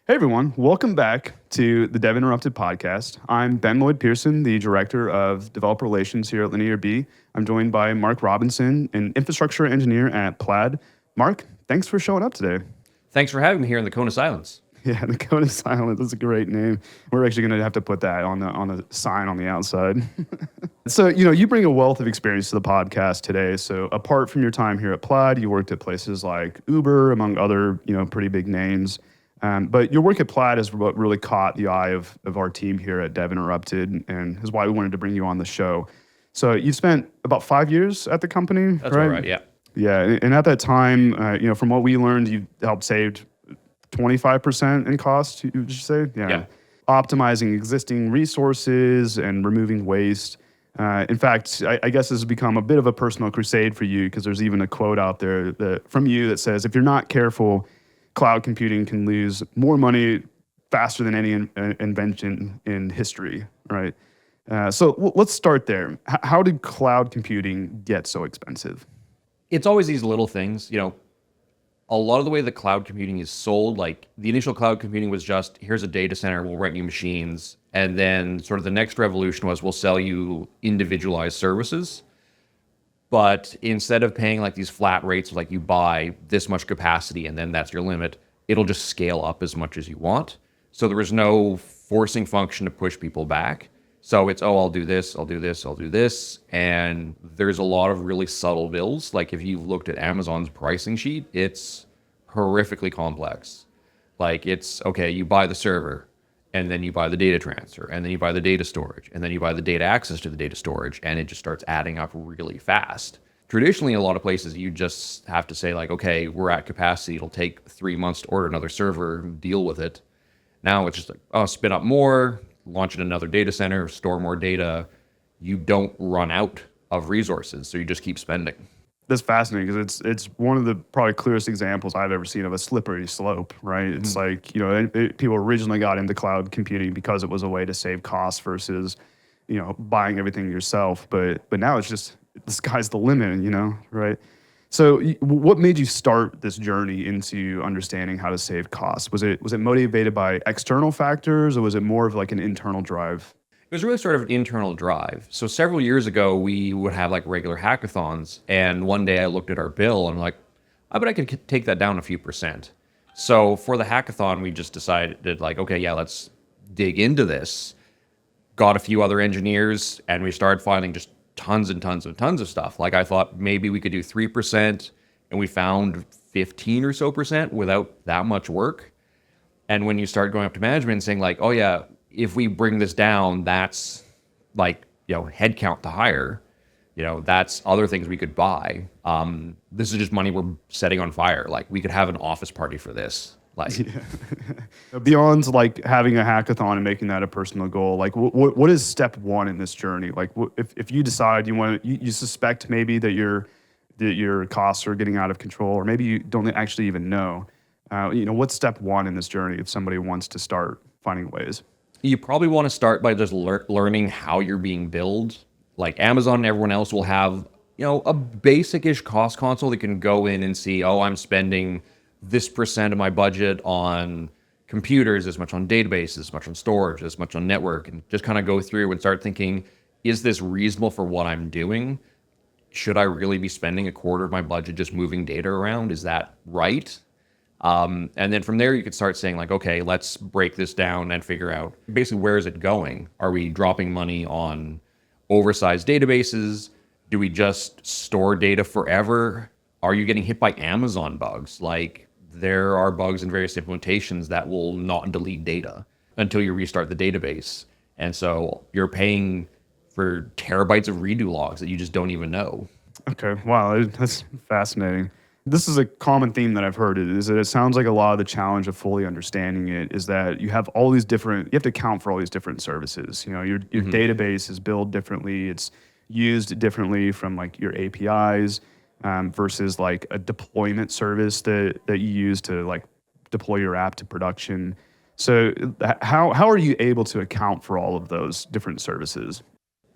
Hey everyone, welcome back to the Dev Interrupted podcast. I'm Ben Lloyd Pearson, the Director of Developer Relations here at Linear B. I'm joined by Mark Robinson, an infrastructure engineer at Plaid. Mark, thanks for showing up today. Thanks for having me here in the Cone of Silence. Yeah, the Code of Silence is a great name. We're actually going to have to put that on the sign on the outside. So, you bring a wealth of experience to the podcast today. So, apart from your time here at Plaid, you worked at places like Uber, among other, pretty big names. But your work at Plaid is what really caught the eye of our team here at Dev Interrupted, and is why we wanted to bring you on the show. So, you've spent about 5 years at the company, That's right? right, yeah. Yeah, and at that time, from what we learned, you helped save 25% in cost, would you say? Yeah. Optimizing existing resources and removing waste. In fact, I guess this has become a bit of a personal crusade for you because there's even a quote out there from you that says, if you're not careful, cloud computing can lose more money faster than any invention in history, right? So let's start there. How did cloud computing get so expensive? It's always these little things, a lot of the way that cloud computing is sold, like the initial cloud computing was just, here's a data center, we'll rent you machines. And then sort of the next revolution was, we'll sell you individualized services. But instead of paying like these flat rates, like you buy this much capacity and then that's your limit, it'll just scale up as much as you want. So there was no forcing function to push people back. So it's, I'll do this, I'll do this, I'll do this. And there's a lot of really subtle bills. Like if you looked at Amazon's pricing sheet, it's horrifically complex. Like it's, okay, you buy the server, and then you buy the data transfer, and then you buy the data storage, and then you buy the data access to the data storage, and it just starts adding up really fast. Traditionally, in a lot of places, you just have to say like, okay, we're at capacity. It'll take 3 months to order another server, deal with it. Now it's just like, oh, spin up more, launch in another data center, store more data. You don't run out of resources, so you just keep spending. That's fascinating because it's one of the probably clearest examples I've ever seen of a slippery slope, right? It's like, people originally got into cloud computing because it was a way to save costs versus, buying everything yourself. But now it's just, the sky's the limit, right? So what made you start this journey into understanding how to save costs? Was it motivated by external factors, or was it more of like an internal drive? It was really sort of an internal drive. So several years ago, we would have like regular hackathons. And one day I looked at our bill and I'm like, I bet I could take that down a few percent. So for the hackathon, we just decided like, okay, yeah, let's dig into this. Got a few other engineers and we started finding just tons and tons and tons of stuff. Like I thought maybe we could do 3% and we found 15 or so percent without that much work. And when you start going up to management and saying like, oh yeah, if we bring this down, that's like, headcount to hire, that's other things we could buy. This is just money we're setting on fire. Like we could have an office party for this. Like Beyond like having a hackathon and making that a personal goal, like what is step one in this journey? Like if you decide you suspect maybe that your costs are getting out of control, or maybe you don't actually even know, what's step one in this journey if somebody wants to start finding ways? you probably want to start by just learning how you're being billed. Like Amazon and everyone else will have, a basic-ish cost console that can go in and see, oh, I'm spending this percent of my budget on computers, this much on databases, this much on storage, this much on network, and just kind of go through and start thinking, is this reasonable for what I'm doing? Should I really be spending a quarter of my budget just moving data around? Is that right? And then from there, you could start saying like, okay, let's break this down and figure out basically where is it going? Are we dropping money on oversized databases? Do we just store data forever? Are you getting hit by Amazon bugs? Like there are bugs in various implementations that will not delete data until you restart the database. And so you're paying for terabytes of redo logs that you just don't even know. Okay, wow, that's fascinating. This is a common theme that I've heard, is that it sounds like a lot of the challenge of fully understanding it is that you have all these different, you have to account for all these different services. Your database is built differently, it's used differently from like your APIs versus like a deployment service that you use to like deploy your app to production. So how are you able to account for all of those different services?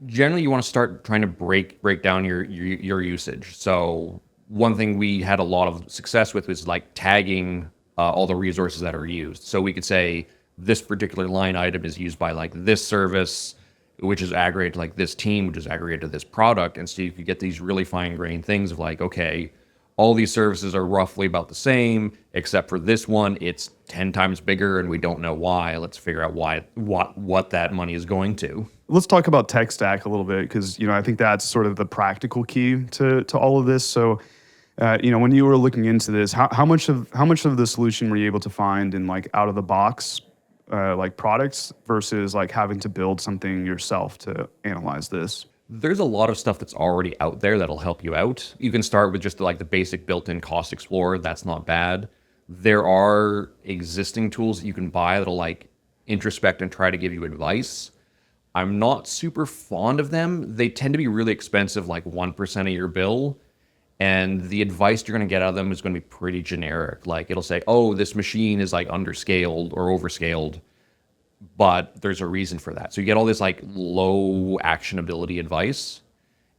Generally, you want to start trying to break down your usage. So one thing we had a lot of success with was like tagging all the resources that are used. So we could say this particular line item is used by like this service, which is aggregated to like this team, which is aggregated to this product. And so you could get these really fine grained things of like, okay, all these services are roughly about the same, except for this one, it's 10 times bigger and we don't know why. Let's figure out what that money is going to. Let's talk about tech stack a little bit because I think that's sort of the practical key to all of this. So, when you were looking into this, how much of the solution were you able to find in like out of the box like products versus like having to build something yourself to analyze this? There's a lot of stuff that's already out there that'll help you out. You can start with just like the basic built-in cost explorer. That's not bad. There are existing tools that you can buy that'll like introspect and try to give you advice. I'm not super fond of them. They tend to be really expensive, like 1% of your bill. And the advice you're going to get out of them is going to be pretty generic. Like it'll say, oh, this machine is like underscaled or overscaled, but there's a reason for that. So you get all this like low actionability advice.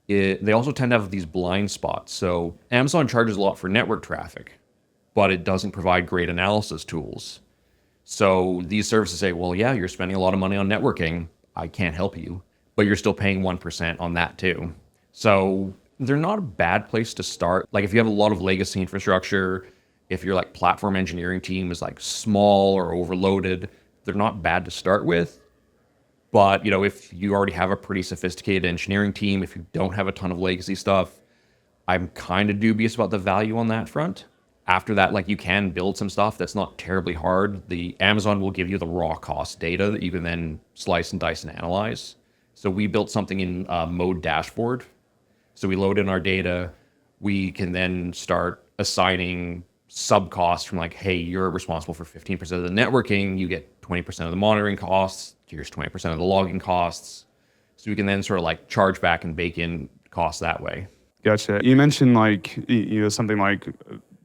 They also tend to have these blind spots. So Amazon charges a lot for network traffic, but it doesn't provide great analysis tools. So these services say, well, yeah, you're spending a lot of money on networking. I can't help you, but you're still paying 1% on that too. So they're not a bad place to start. Like if you have a lot of legacy infrastructure, if your like platform engineering team is like small or overloaded, they're not bad to start with. But if you already have a pretty sophisticated engineering team, if you don't have a ton of legacy stuff, I'm kind of dubious about the value on that front. After that, like you can build some stuff that's not terribly hard. The Amazon will give you the raw cost data that you can then slice and dice and analyze. So we built something in mode dashboard. So we load in our data. We can then start assigning sub costs from like, hey, you're responsible for 15% of the networking. You get 20% of the monitoring costs. Here's 20% of the logging costs. So we can then sort of like charge back and bake in costs that way. Gotcha. You mentioned like something like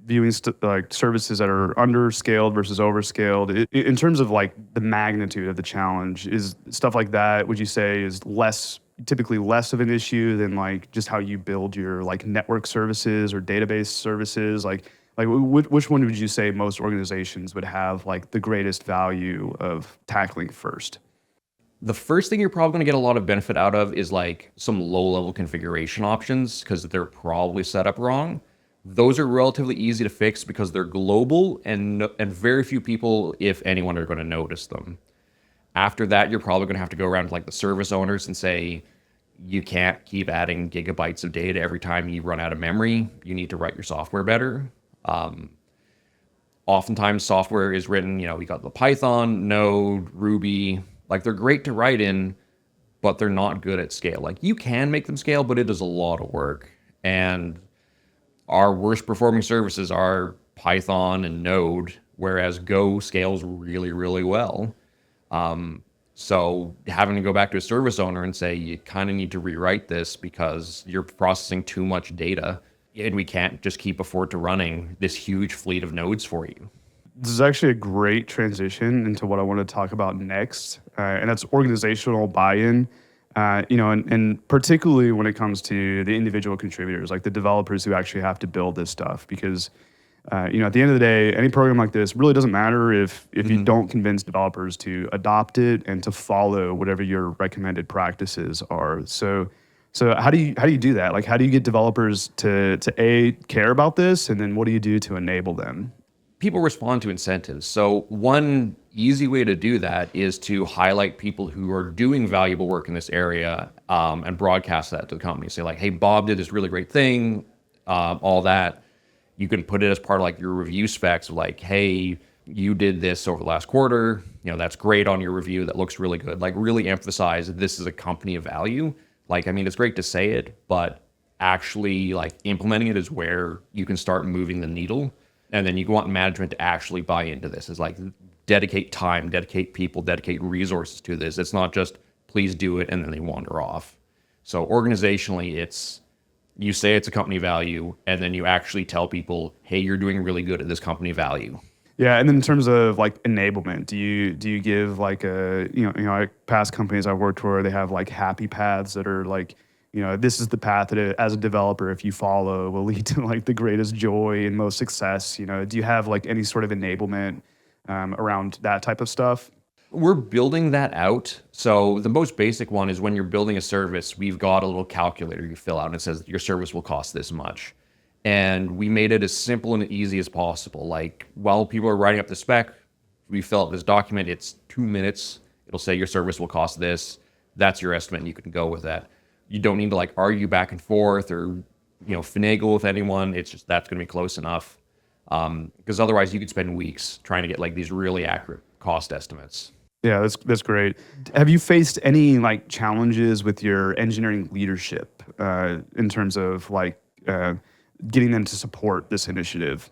viewing like services that are underscaled versus overscaled. In terms of like the magnitude of the challenge, is stuff like that, would you say, is typically less of an issue than like just how you build your like network services or database services? Like which one would you say most organizations would have like the greatest value of tackling first? The first thing you're probably going to get a lot of benefit out of is like some low-level configuration options because they're probably set up wrong. Those are relatively easy to fix because they're global and very few people, if anyone, are going to notice them. After that, you're probably going to have to go around to like the service owners and say, you can't keep adding gigabytes of data every time you run out of memory. You need to write your software better. Oftentimes software is written, we got the Python, Node, Ruby, like they're great to write in, but they're not good at scale. Like you can make them scale, but it is a lot of work. And our worst performing services are Python and Node, whereas Go scales really, really well. So having to go back to a service owner and say, you kind of need to rewrite this because you're processing too much data and we can't just keep afford to running this huge fleet of nodes for you. This is actually a great transition into what I want to talk about next, and that's organizational buy-in. And particularly when it comes to the individual contributors, like the developers who actually have to build this stuff, because at the end of the day, any program like this really doesn't matter if you don't convince developers to adopt it and to follow whatever your recommended practices are. So how do you do that? Like, how do you get developers to care about this, and then what do you do to enable them? People respond to incentives. So one easy way to do that is to highlight people who are doing valuable work in this area and broadcast that to the company. Say like, hey, Bob did this really great thing, all that. You can put it as part of like your review specs of like, hey, you did this over the last quarter. That's great on your review. That looks really good. Like really emphasize that this is a company of value. Like, I mean, it's great to say it, but actually like implementing it is where you can start moving the needle. And then you want management to actually buy into this. It's like dedicate time, dedicate people, dedicate resources to this. It's not just please do it and then they wander off. So organizationally, you say it's a company value and then you actually tell people, hey, you're doing really good at this company value. Yeah, and then in terms of like enablement, do you give like past companies I've worked for, they have like happy paths that are like this is the path that as a developer, if you follow, will lead to like the greatest joy and most success. Do you have like any sort of enablement around that type of stuff? We're building that out. So the most basic one is when you're building a service, we've got a little calculator you fill out and it says your service will cost this much. And we made it as simple and easy as possible. Like while people are writing up the spec, we fill out this document. It's 2 minutes. It'll say your service will cost this. That's your estimate, and you can go with that. You don't need to like argue back and forth or finagle with anyone. It's just that's going to be close enough. Because otherwise, you could spend weeks trying to get like these really accurate cost estimates. Yeah, that's great. Have you faced any like challenges with your engineering leadership in terms of like getting them to support this initiative?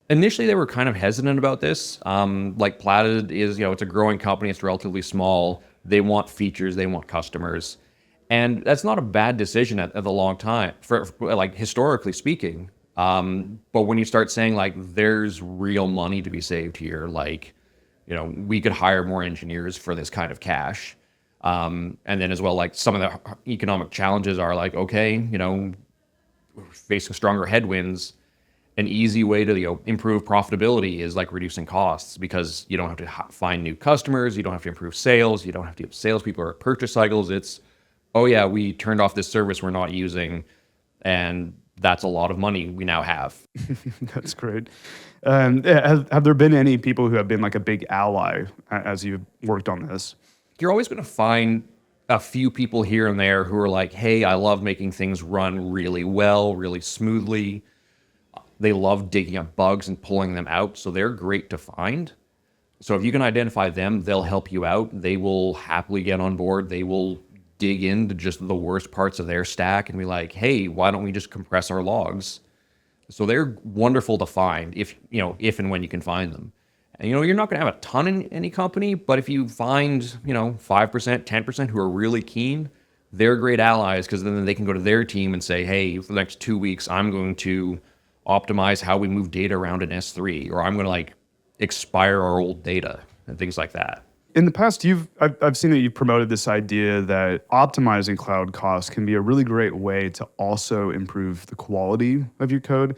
Initially, they were kind of hesitant about this. Like Plaid is, it's a growing company. It's relatively small. They want features. They want customers. And that's not a bad decision at the long time, for like historically speaking. But when you start saying like there's real money to be saved here, like, we could hire more engineers for this kind of cash. And then as well, like some of the economic challenges are like, okay, facing stronger headwinds, an easy way to improve profitability is like reducing costs because you don't have to find new customers, you don't have to improve sales, you don't have to have salespeople or purchase cycles. It's, oh yeah, we turned off this service we're not using, and that's a lot of money we now have. That's great. Have there been any people who have been like a big ally as you've worked on this? You're always going to find a few people here and there who are like, hey, I love making things run really well, really smoothly. They love digging up bugs and pulling them out, so they're great to find. So if you can identify them, they'll help you out. They will happily get on board. They will dig into just the worst parts of their stack and be like, hey, why don't we just compress our logs? So they're wonderful to find if and when you can find them. And you're not going to have a ton in any company, but if you find 5%, 10% who are really keen, they're great allies because then they can go to their team and say, hey, for the next 2 weeks, I'm going to optimize how we move data around in S3, or I'm going to like expire our old data and things like that. In the past, I've seen that you've promoted this idea that optimizing cloud costs can be a really great way to also improve the quality of your code.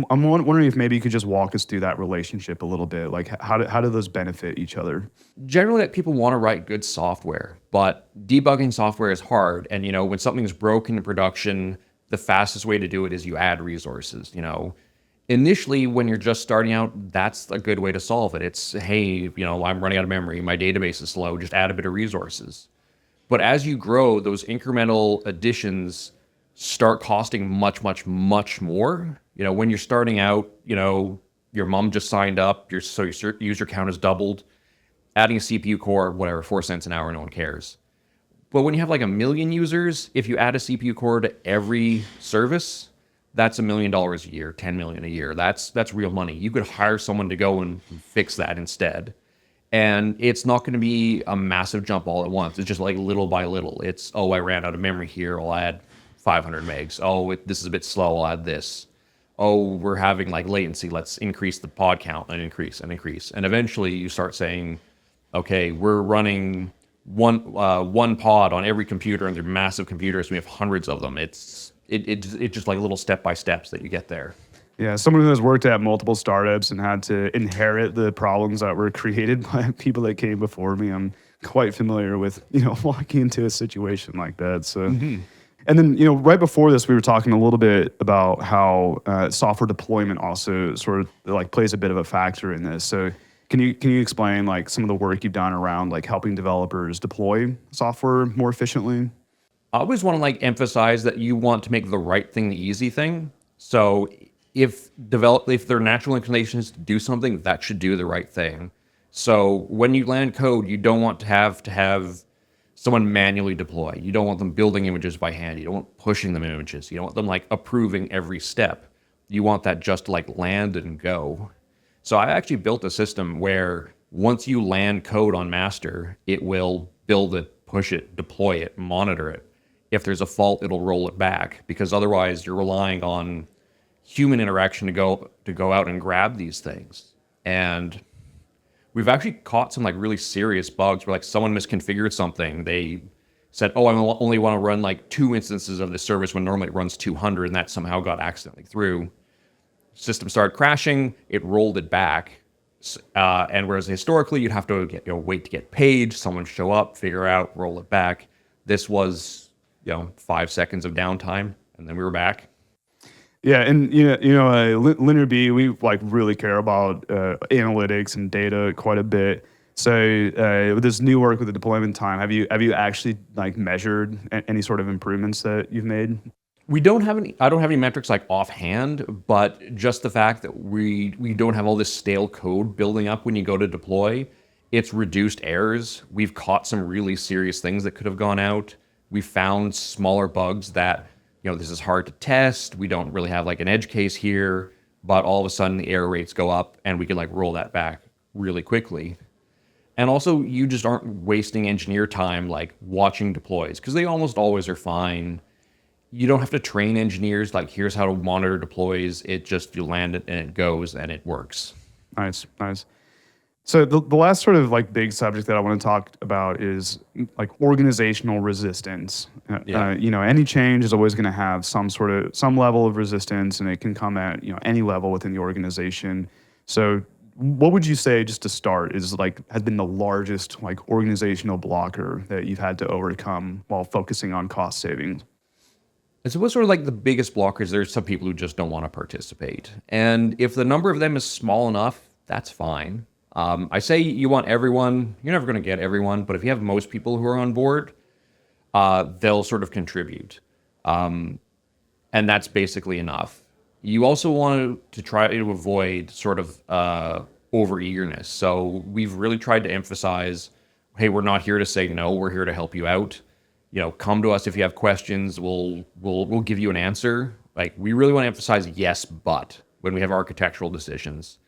I'm wondering if maybe you could just walk us through that relationship a little bit. Like how do those benefit each other? Generally, like, people want to write good software, but debugging software is hard. And when something's broken in production, the fastest way to do it is you add resources. Initially, when you're just starting out, that's a good way to solve it. It's, hey, I'm running out of memory. My database is slow. Just add a bit of resources. But as you grow, those incremental additions start costing much, much, much more. When you're starting out, your mom just signed up, your user count has doubled. Adding a CPU core, whatever, 4 cents an hour, no one cares. But when you have like 1 million users, if you add a CPU core to every service, that's $1 million a year, 10 million a year. That's real money. You could hire someone to go and fix that instead. And it's not going to be a massive jump all at once. It's just like little by little. It's, oh, I ran out of memory here. I'll add 500 megs. Oh, this is a bit slow. I'll add this. Oh, we're having like latency. Let's increase the pod count and increase and increase. And eventually you start saying, okay, we're running one pod on every computer, and they're massive computers. We have hundreds of them. It's just like little step by steps that you get there. Yeah, someone who has worked at multiple startups and had to inherit the problems that were created by people that came before me, I'm quite familiar with walking into a situation like that. So, And then right before this, we were talking a little bit about how software deployment also sort of like plays a bit of a factor in this. So can you explain like some of the work you've done around like helping developers deploy software more efficiently? I always want to like emphasize that you want to make the right thing the easy thing. So if their natural inclination is to do something, that should do the right thing. So when you land code, you don't want to have someone manually deploy. You don't want them building images by hand. You don't want pushing them images. You don't want them like approving every step. You want that just to like land and go. So I actually built a system where once you land code on master, it will build it, push it, deploy it, monitor it. If there's a fault, it'll roll it back, because otherwise you're relying on human interaction to go out and grab these things. And we've actually caught some like really serious bugs where like someone misconfigured something. They said, oh, only want to run like 2 instances of this service when normally it runs 200, and that somehow got accidentally through. System started crashing, it rolled it back. And whereas historically you'd have to wait to get paid, someone show up, figure out, roll it back. This was 5 seconds of downtime, and then we were back. Yeah, and Linear B, we like really care about analytics and data quite a bit. So with this new work with the deployment time, have you actually like measured any sort of improvements that you've made? We don't have any. I don't have any metrics like offhand, but just the fact that we don't have all this stale code building up when you go to deploy, it's reduced errors. We've caught some really serious things that could have gone out. We found smaller bugs that this is hard to test. We don't really have like an edge case here, but all of a sudden the error rates go up, and we can like roll that back really quickly. And also, you just aren't wasting engineer time like watching deploys because they almost always are fine. You don't have to train engineers like here's how to monitor deploys. It just you land it and it goes and it works. Nice. So the last sort of like big subject that I want to talk about is like organizational resistance. Any change is always going to have some level of resistance, and it can come at any level within the organization. So what would you say, just to start, has been the largest like organizational blocker that you've had to overcome while focusing on cost savings? I suppose sort of like the biggest blockers, there's some people who just don't want to participate. And if the number of them is small enough, that's fine. I say you want everyone, you're never going to get everyone, but if you have most people who are on board, they'll sort of contribute. And that's basically enough. You also want to try to avoid sort of over-eagerness. So we've really tried to emphasize, hey, we're not here to say no, we're here to help you out. Come to us if you have questions. We'll give you an answer. Like, we really want to emphasize yes, but when we have architectural decisions,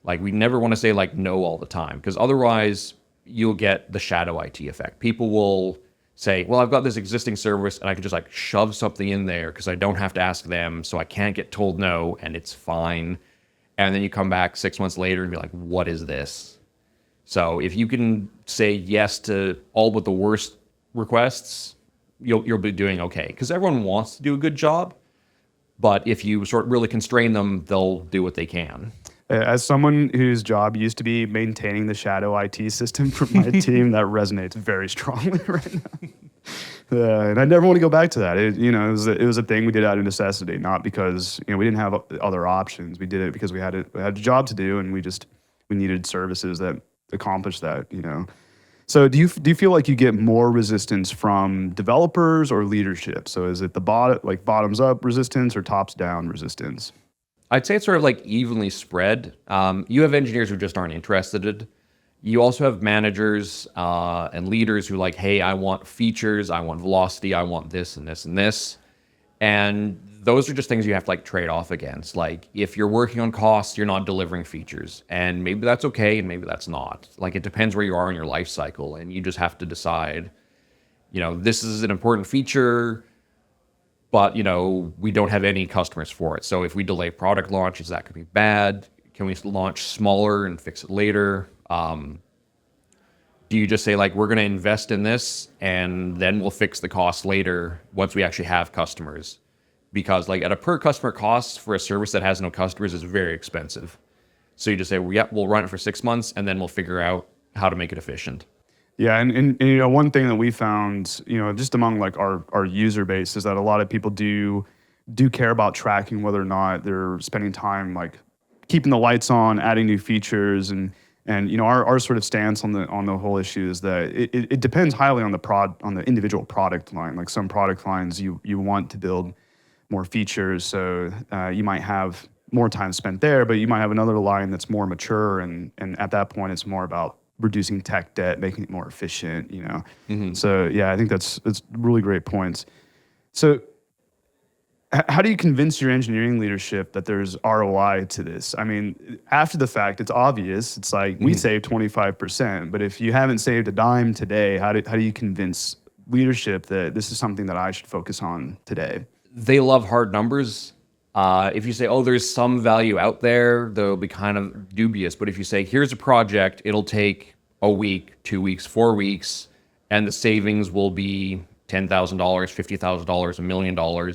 like we never want to say like no all the time, because otherwise you'll get the shadow IT effect. People will say, well, I've got this existing service and I can just like shove something in there because I don't have to ask them, so I can't get told no, and it's fine. And then you come back 6 months later and be like, what is this? So if you can say yes to all but the worst requests, you'll be doing okay, because everyone wants to do a good job, but if you sort of really constrain them, they'll do what they can. As someone whose job used to be maintaining the shadow IT system for my team, that resonates very strongly right now. And I never want to go back to that. It was a thing we did out of necessity, not because we didn't have other options. We did it because we had a job to do, and we needed services that accomplish that. So do you feel like you get more resistance from developers or leadership? So is it the bottoms up resistance or tops down resistance? I'd say it's sort of like evenly spread. You have engineers who just aren't interested. You also have managers and leaders who like, hey, I want features, I want velocity, I want this and this and this. And those are just things you have to like trade off against. Like if you're working on costs, you're not delivering features, and maybe that's okay and maybe that's not. Like it depends where you are in your life cycle, and you just have to decide, this is an important feature, but we don't have any customers for it. So if we delay product launches, that could be bad. Can we launch smaller and fix it later? Do you just say like, we're going to invest in this and then we'll fix the cost later once we actually have customers? Because like at a per customer cost for a service that has no customers is very expensive. So you just say, well, yeah, we'll run it for 6 months and then we'll figure out how to make it efficient. Yeah, and one thing that we found, just among like our user base, is that a lot of people do care about tracking whether or not they're spending time like keeping the lights on, adding new features, and our sort of stance on the whole issue is that it depends highly on the individual product line. Like some product lines you want to build more features, so you might have more time spent there, but you might have another line that's more mature, and at that point it's more about reducing tech debt, making it more efficient, Mm-hmm. So yeah, I think that's really great points. So how do you convince your engineering leadership that there's ROI to this? I mean, after the fact, it's obvious. It's like we saved 25%, but if you haven't saved a dime today, how do you convince leadership that this is something that I should focus on today? They love hard numbers. If you say, oh, there's some value out there, they'll be kind of dubious. But if you say, here's a project, it'll take a week, 2 weeks, 4 weeks, and the savings will be $10,000, $50,000, $1 million.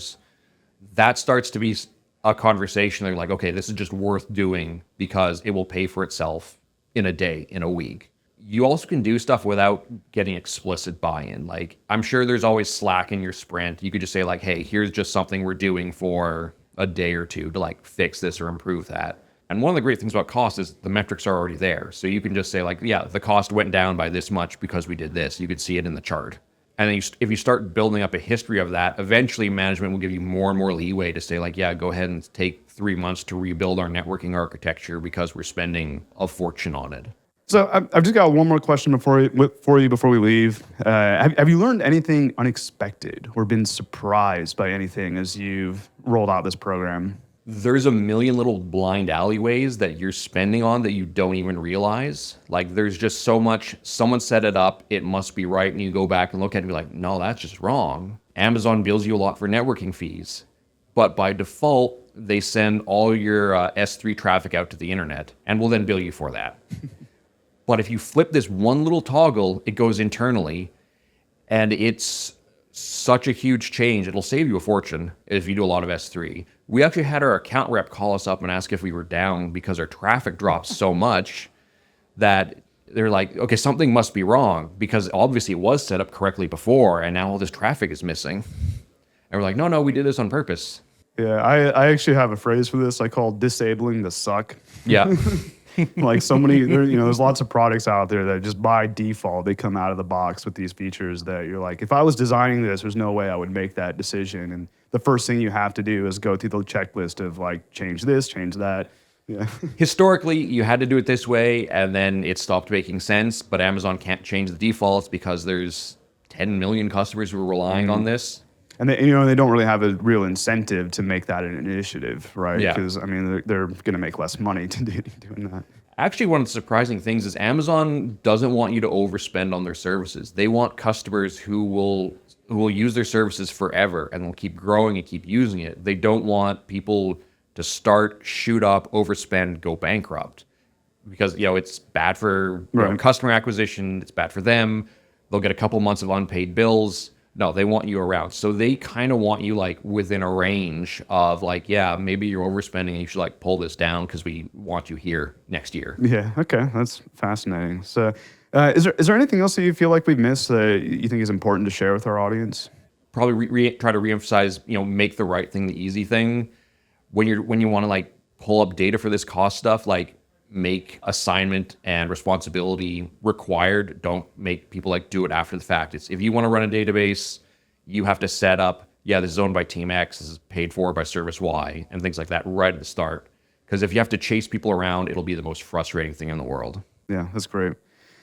That starts to be a conversation. They're like, okay, this is just worth doing because it will pay for itself in a day, in a week. You also can do stuff without getting explicit buy-in. Like, I'm sure there's always slack in your sprint. You could just say like, hey, here's just something we're doing for a day or two to like fix this or improve that. And one of the great things about cost is the metrics are already there. So you can just say like, yeah, the cost went down by this much because we did this. You could see it in the chart. And then if you start building up a history of that, eventually management will give you more and more leeway to say like, yeah, go ahead and take 3 months to rebuild our networking architecture because we're spending a fortune on it. So I've just got one more question before we leave. Have you learned anything unexpected or been surprised by anything as you've rolled out this program? There's a million little blind alleyways that you're spending on that you don't even realize. Like, there's just so much, someone set it up, it must be right, and you go back and look at it and be like, no, that's just wrong. Amazon bills you a lot for networking fees, but by default, they send all your S3 traffic out to the internet and will then bill you for that. But if you flip this one little toggle, it goes internally, and it's such a huge change. It'll save you a fortune if you do a lot of S3. We actually had our account rep call us up and ask if we were down because our traffic dropped so much that they're like, okay, something must be wrong because obviously it was set up correctly before and now all this traffic is missing. And we're like, no, we did this on purpose. Yeah, I actually have a phrase for this I call disabling the suck. Yeah. Like so many, there's lots of products out there that just by default, they come out of the box with these features that you're like, if I was designing this, there's no way I would make that decision. And the first thing you have to do is go through the checklist of like, change this, change that. Yeah. Historically, you had to do it this way, and then it stopped making sense. But Amazon can't change the defaults because there's 10 million customers who are relying on this. And they don't really have a real incentive to make that an initiative, right? Yeah. Because I mean, they're going to make less money to doing that. Actually, one of the surprising things is Amazon doesn't want you to overspend on their services. They want customers who will use their services forever and will keep growing and keep using it. They don't want people to start, shoot up, overspend, go bankrupt, because it's bad for customer acquisition. It's bad for them. They'll get a couple months of unpaid bills. No, they want you around. So they kind of want you like within a range of like, yeah, maybe you're overspending and you should like pull this down because we want you here next year. Yeah. Okay. That's fascinating. So is there anything else that you feel like we've missed that you think is important to share with our audience? Probably try to reemphasize, make the right thing the easy thing. When you want to like pull up data for this cost stuff, like make assignment and responsibility required. Don't make people like do it after the fact. It's if you want to run a database, you have to set up, this is owned by Team X, this is paid for by Service Y, and things like that right at the start. Because if you have to chase people around, it'll be the most frustrating thing in the world. Yeah, that's great.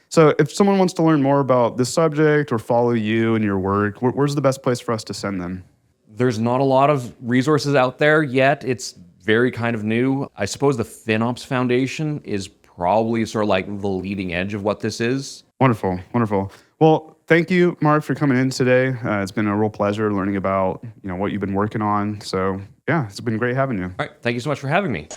So if someone wants to learn more about this subject or follow you and your work, where's the best place for us to send them? There's not a lot of resources out there yet. It's very kind of new. I suppose the FinOps Foundation is probably sort of like the leading edge of what this is. Wonderful, wonderful. Well, thank you, Mark, for coming in today. It's been a real pleasure learning about what you've been working on. So yeah, it's been great having you. All right, thank you so much for having me.